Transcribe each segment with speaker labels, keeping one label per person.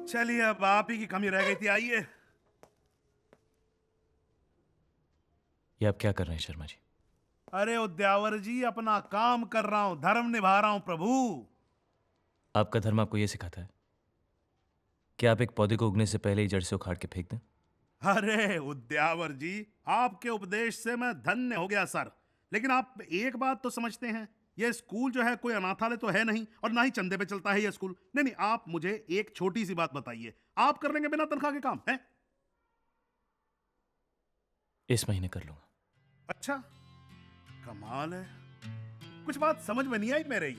Speaker 1: चलिए अब आप ही की कमी रह गई थी, आइए।
Speaker 2: ये आप क्या कर रहे हैं शर्मा जी?
Speaker 1: अरे उद्यावर जी, अपना काम कर रहा हूं, धर्म निभा रहा हूं प्रभु।
Speaker 2: आपका धर्म आपको ये सिखाता है कि आप एक पौधे को उगने से पहले ही जड़ से उखाड़ के फेंक दें?
Speaker 1: अरे उद्यावर जी, आपके उपदेश से मैं धन्य हो गया सर। लेकिन आप एक बात तो समझते हैं, ये स्कूल जो है कोई अनाथालय तो है नहीं, और ना ही चंदे पे चलता है ये स्कूल। नहीं नहीं, आप मुझे एक छोटी सी बात बताइए, आप कर लेंगे बिना तनख्वाह के काम है?
Speaker 2: इस महीने कर लूंगा।
Speaker 1: अच्छा, कमाल है। कुछ बात समझ में नहीं आई मेरे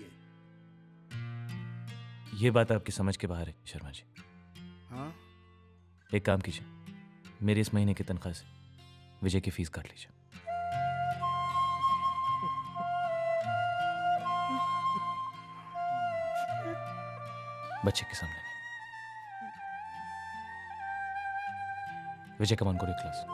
Speaker 2: ये बात आपकी समझ के बाहर है शर्मा जी।
Speaker 1: हाँ,
Speaker 2: एक काम कीजिए, मेरी इस महीने की तनख्वाह से विजय की फीस काट लीजिए। बच्चे के सामने नहीं। Vijay come on go to class.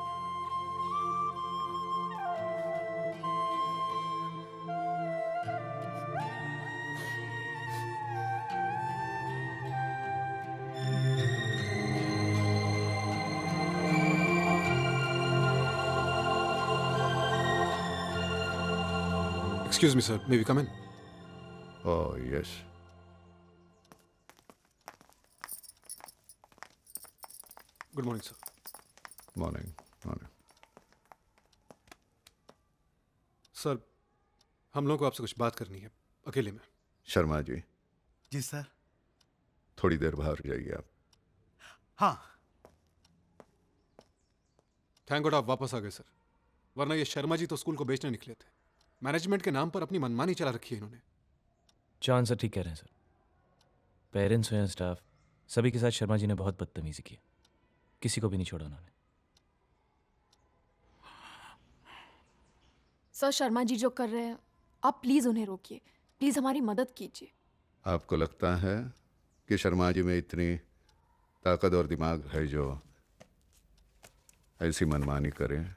Speaker 3: Excuse me, sir. May we come in?
Speaker 4: Oh, yes.
Speaker 3: Good morning, sir.
Speaker 4: Morning. Morning.
Speaker 3: Sir, हम लोगों को आपसे कुछ बात करनी है, अकेले में।
Speaker 4: शर्मा जी,
Speaker 1: जी सर।
Speaker 4: थोड़ी देर बाहर जाइए आप।
Speaker 1: हाँ,
Speaker 3: थैंक गॉड आप वापस आ गए, सर। वरना ये शर्मा जी तो स्कूल को बेचने निकले थे। मैनेजमेंट के नाम पर अपनी मनमानी चला रखी है इन्होंने।
Speaker 2: जॉन सर ठीक कह रहे हैं सर। पेरेंट्स हो या स्टाफ, सभी के साथ शर्मा जी ने बहुत बदतमीजी की। किसी को भी नहीं छोड़ा उन्होंने।
Speaker 5: सर, शर्मा जी जो कर रहे हैं, आप प्लीज उन्हें रोकिए। प्लीज हमारी मदद कीजिए।
Speaker 4: आपको लगता है कि शर्मा जी में इतनी ताकत और दिमाग है जो ऐसी मनमानी करें?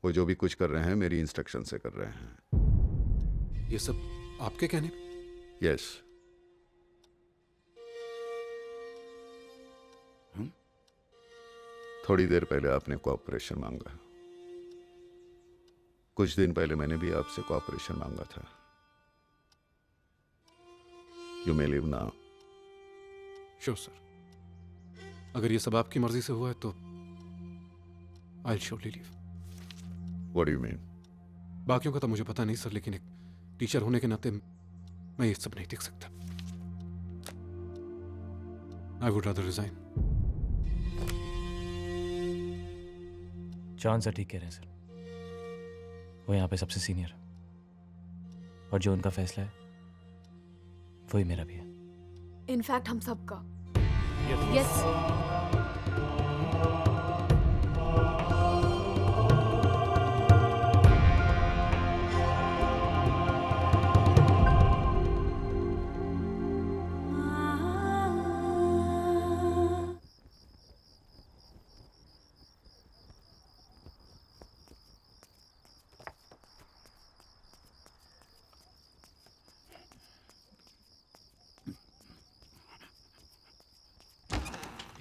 Speaker 4: वो जो भी कुछ कर रहे हैं मेरी इंस्ट्रक्शन से कर रहे हैं।
Speaker 3: ये सब आपके कहने पे?
Speaker 4: यस। थोड़ी देर पहले आपने कोऑपरेशन मांगा। कुछ दिन पहले मैंने भी आपसे कोऑपरेशन मांगा था। You may leave now.
Speaker 3: Sure sir. अगर ये सब आपकी मर्जी से हुआ है तो I surely leave.
Speaker 4: What do you mean?
Speaker 3: बाकियों का तो मुझे पता नहीं सर, लेकिन एक टीचर होने के नाते मैं ये सब नहीं देख सकता। I would rather resign.
Speaker 2: John sir ठीक कह रहे हैं सर। वो यहाँ पे सबसे सीनियर है, और जो उनका फैसला है वही मेरा भी है।
Speaker 5: इनफैक्ट हम सबका। Yes.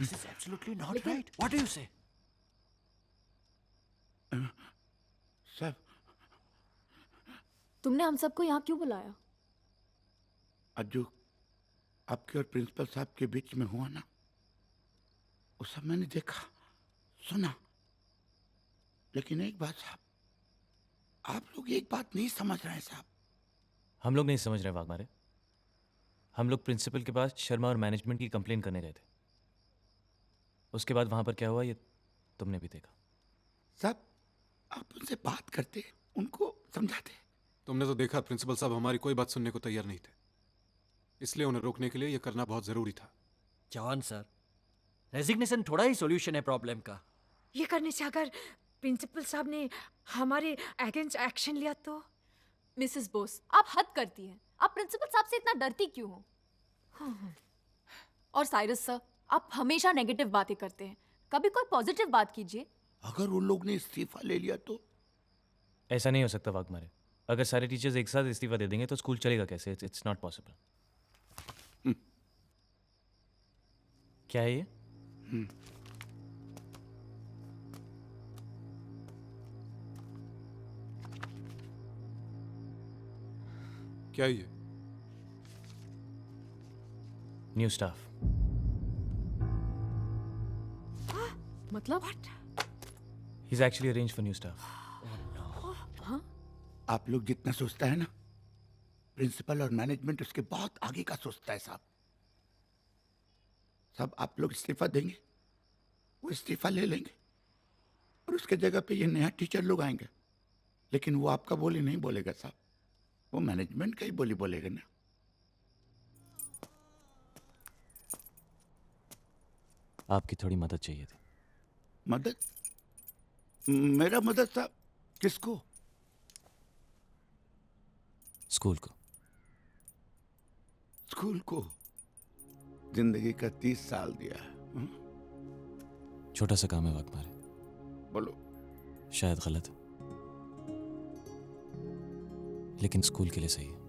Speaker 6: This is absolutely not right. What do you say?
Speaker 7: Sir,
Speaker 5: तुमने हम सबको यहाँ क्यों बुलाया?
Speaker 7: आज जो आपके और प्रिंसिपल साहब के बीच में हुआ ना, वो सब मैंने देखा, सुना। लेकिन एक बात साहब, आप लोग एक बात नहीं समझ रहे हैं साहब।
Speaker 2: हम लोग नहीं समझ रहे वाघमारे। हम लोग प्रिंसिपल के पास शर्मा और मैनेजमेंट की कंप्लेन करने गए थे। उसके बाद वहां पर क्या हुआ ये तुमने भी देखा।
Speaker 7: साहब, आप उनसे बात करते, उनको समझाते।
Speaker 3: तुमने तो देखा प्रिंसिपल साहब हमारी कोई बात सुनने को तैयार नहीं थे, इसलिए उन्हें रोकने के लिए यह करना बहुत जरूरी था।
Speaker 6: जॉन सर, रेजिग्नेशन थोड़ा ही सॉल्यूशन है प्रॉब्लम का।
Speaker 8: ये करने से अगर प्रिंसिपल साहब ने हमारे अगेंस्ट एक्शन लिया तो?
Speaker 5: मिसेस बोस, आप हद करती हैं। आप प्रिंसिपल साहब से इतना डरती क्यों हो? और साइरस सर, आप हमेशा नेगेटिव बातें करते हैं। कभी कोई पॉजिटिव बात कीजिए।
Speaker 7: अगर उन लोग ने इस्तीफा ले लिया तो?
Speaker 2: ऐसा नहीं हो सकता वाघमारे। अगर सारे टीचर्स एक साथ इस्तीफा दे देंगे तो स्कूल चलेगा कैसे? It's not possible. क्या है ये?
Speaker 3: क्या है ये?
Speaker 2: New staff.
Speaker 5: मतलब
Speaker 2: ही is actually arrange for new staff.
Speaker 7: आप लोग जितना सोचता है ना, प्रिंसिपल और मैनेजमेंट उसके बहुत आगे का सोचता है साहब। सब आप लोग इस्तीफा देंगे, वो इस्तीफा ले लेंगे और उसके जगह पे ये नया टीचर लोग आएंगे। लेकिन वो आपका बोली नहीं बोलेगा साहब, वो मैनेजमेंट का ही बोली बोलेगा ना।
Speaker 2: आपकी थोड़ी मदद चाहिए थी।
Speaker 7: मदद? मेरा मदद साहब? किसको?
Speaker 2: स्कूल को।
Speaker 7: स्कूल को? जिंदगी का 30 साल दिया है।
Speaker 2: छोटा सा काम है वाकमारे,
Speaker 7: बोलो।
Speaker 2: शायद गलत है, लेकिन स्कूल के लिए सही है।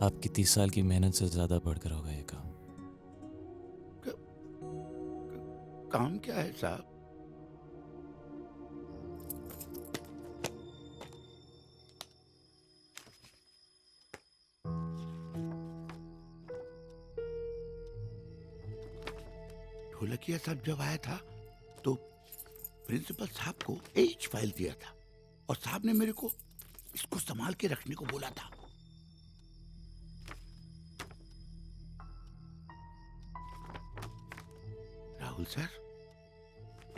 Speaker 2: आपकी 30 साल की मेहनत से ज्यादा बढ़कर होगा ये काम।
Speaker 7: काम क्या है साहब? ढोलकिया साहब जब आया था तो प्रिंसिपल साहब को एच फाइल दिया था और साहब ने मेरे को इसको संभाल के रखने को बोला था। राहुल सर,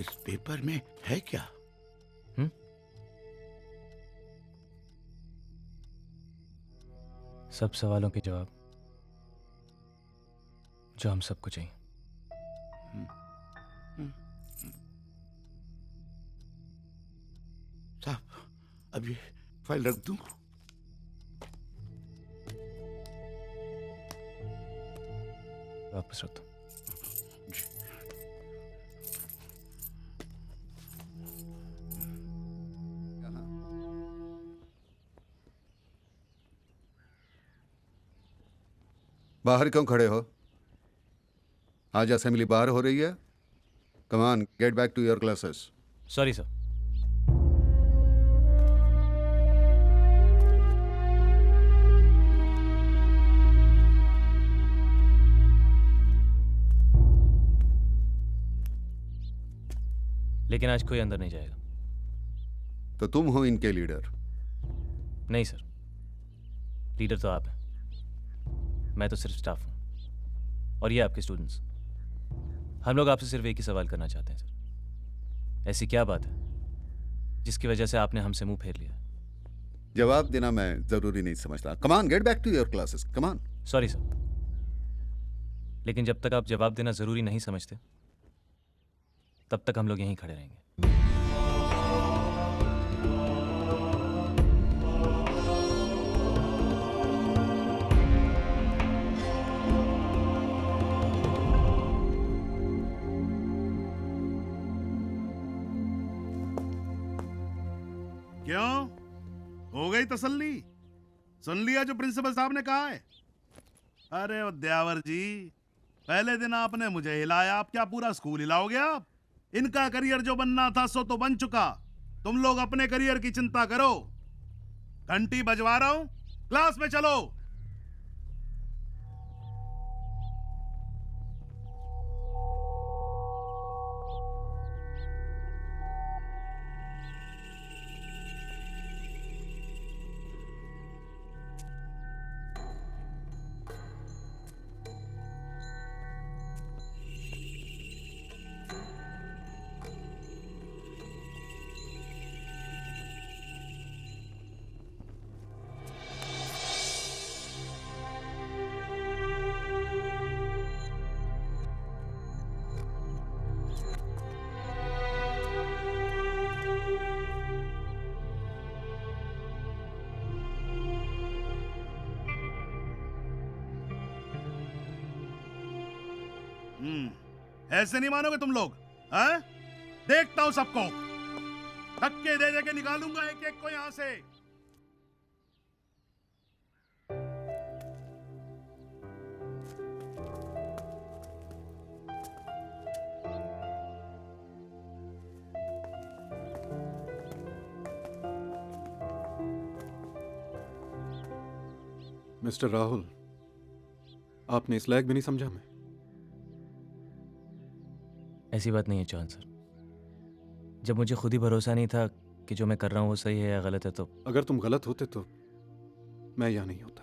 Speaker 7: इस पेपर में है क्या?
Speaker 2: सब सवालों के जवाब जो हम सबको चाहिए।
Speaker 7: साहब, अब ये फाइल रख दूं?
Speaker 2: वापस रख दो।
Speaker 4: बाहर क्यों खड़े हो? आज असेंबली बाहर हो रही है। Come on, get back to your classes.
Speaker 2: Sorry sir. लेकिन आज कोई अंदर नहीं जाएगा।
Speaker 4: तो तुम हो इनके लीडर?
Speaker 2: नहीं सर, लीडर तो आप हैं, मैं तो सिर्फ स्टाफ हूं। और ये आपके स्टूडेंट्स। हम लोग आपसे सिर्फ एक ही सवाल करना चाहते हैं सर। ऐसी क्या बात है जिसकी वजह से आपने हमसे मुंह फेर लिया?
Speaker 4: जवाब देना मैं जरूरी नहीं समझता। Come on, get back to your classes. Come on.
Speaker 2: Sorry sir, लेकिन जब तक आप जवाब देना जरूरी नहीं समझते तब तक हम लोग यहीं खड़े रहेंगे।
Speaker 1: क्यों, हो गई तसल्ली? सुन लिया जो प्रिंसिपल साहब ने कहा है? अरे उद्यावर जी, पहले दिन आपने मुझे हिलाया, आप क्या पूरा स्कूल हिलाओगे आप? इनका करियर जो बनना था सो तो बन चुका। तुम लोग अपने करियर की चिंता करो। घंटी बजवा रहा हूं, क्लास में चलो। ऐसे नहीं मानोगे तुम लोग, हैं? देखता हूं सबको, धक्के दे दे के निकालूंगा एक एक को यहां से।
Speaker 3: मिस्टर राहुल, आपने इस लायक भी नहीं समझा मैं।
Speaker 2: ऐसी बात नहीं है चौहान सर। जब मुझे खुद ही भरोसा नहीं था कि जो मैं कर रहा हूँ वो सही है या गलत है तो
Speaker 3: अगर तुम गलत होते तो मैं यहाँ नहीं होता।